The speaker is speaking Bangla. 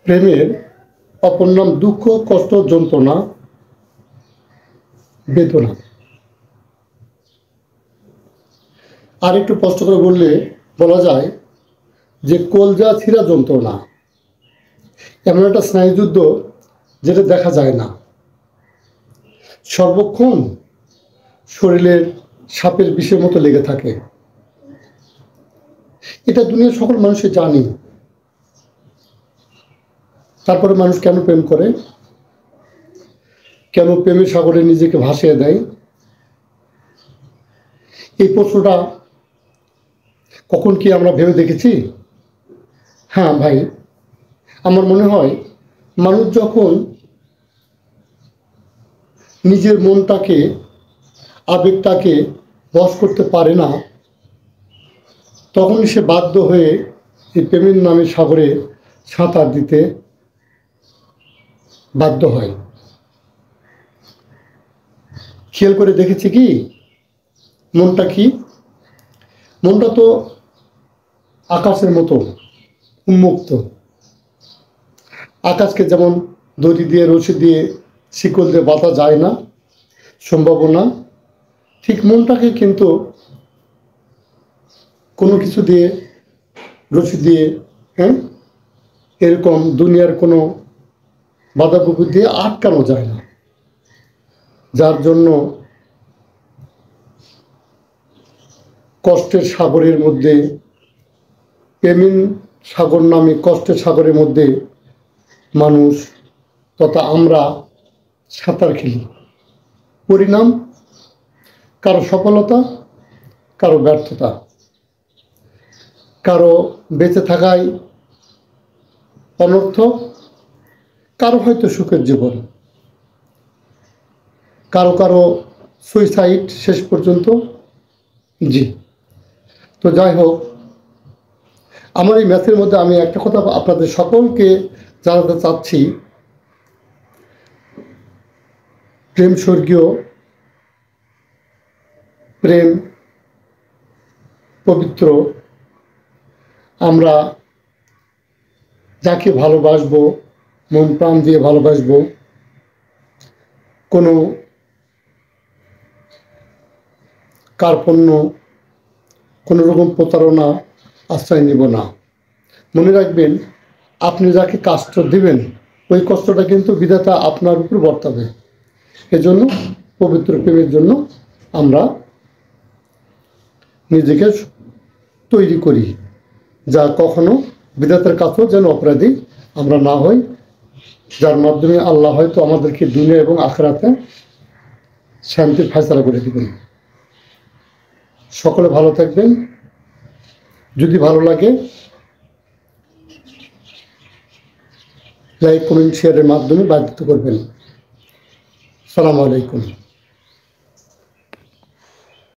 প্রেমের অপর নাম দুঃখ, কষ্ট, যন্ত্রণা, বেদনা। আর একটু স্পষ্ট করে বলা যায় যে কলজা ছিঁড়া যন্ত্রণা এমন একটা স্নায়ুযুদ্ধ যেটা দেখা যায় না, সর্বক্ষণ শরীরের সাপের বিষের মতো লেগে থাকে। এটা দুনিয়ার সকল মানুষই জানি। তারপরে মানুষ কেন প্রেম করে, কেন প্রেমের সাগরে নিজেকে ভাসিয়ে দেয়, এই প্রশ্নটা কখন কি আমরা ভেবে দেখেছি? হ্যাঁ ভাই, আমার মনে হয় মানুষ যখন নিজের মনটাকে, আবেগটাকে বশ করতে পারে না, তখন সে বাধ্য হয়ে এই প্রেমের নামে সাগরে সাঁতার দিতে বাধ্য হয়। খেয়াল করে দেখেছি কি, মনটা কি? মনটা তো আকাশের মতো উন্মুক্ত। আকাশকে যেমন দড়ি দিয়ে, রশি দিয়ে, শিকল দিয়ে বাঁধা যায় না, সম্ভাবনা, ঠিক মনটাকে কিন্তু কোনো কিছু দিয়ে, রশি দিয়ে, এরকম দুনিয়ার কোনো বাধাবিপত্তি দিয়ে আটকানো যায় না। যার জন্য কষ্টের সাগরের মধ্যে, প্রেমের সাগর নামে কষ্টের সাগরের মধ্যে মানুষ তথা আমরা সাঁতার খেলি। পরিণাম কারো সফলতা, কারো ব্যর্থতা, কারো বেঁচে থাকায় অনর্থক, কারো হয়তো সুখের জীবন, কারো কারো সুইসাইড শেষ পর্যন্ত। জি, তো যাই হোক, আমার এই ম্যাথের মধ্যে আমি একটা কথা আপনাদের সকলকে জানাতে চাচ্ছি। প্রেম স্বর্গীয়, প্রেম পবিত্র। আমরা যাকে ভালোবাসবো, মন প্রাণ দিয়ে ভালোবাসবো, কোনো কার্পণ্য, কোনো রকম প্রতারণা আশ্রয় নিব না। মনে রাখবেন, আপনি যাকে কষ্ট দিবেন, ওই কষ্টটা কিন্তু বিধাতা আপনার উপর বর্তাবে। এজন্য পবিত্র প্রেমের জন্য আমরা নিজেকে তৈরি করি, যা কখনো বিধাতার কাছেও যেন অপরাধী আমরা না হই, যার মাধ্যমে আল্লাহ হয়তো আমাদেরকে দুনিয়া এবং আখিরাতে শান্তির ফয়সালা করে দেবেন। সকলে ভালো থাকবেন। যদি ভালো লাগে লাইক, কমেন্ট, শেয়ারের মাধ্যমে বাধিত করবেন। আসসালামু আলাইকুম।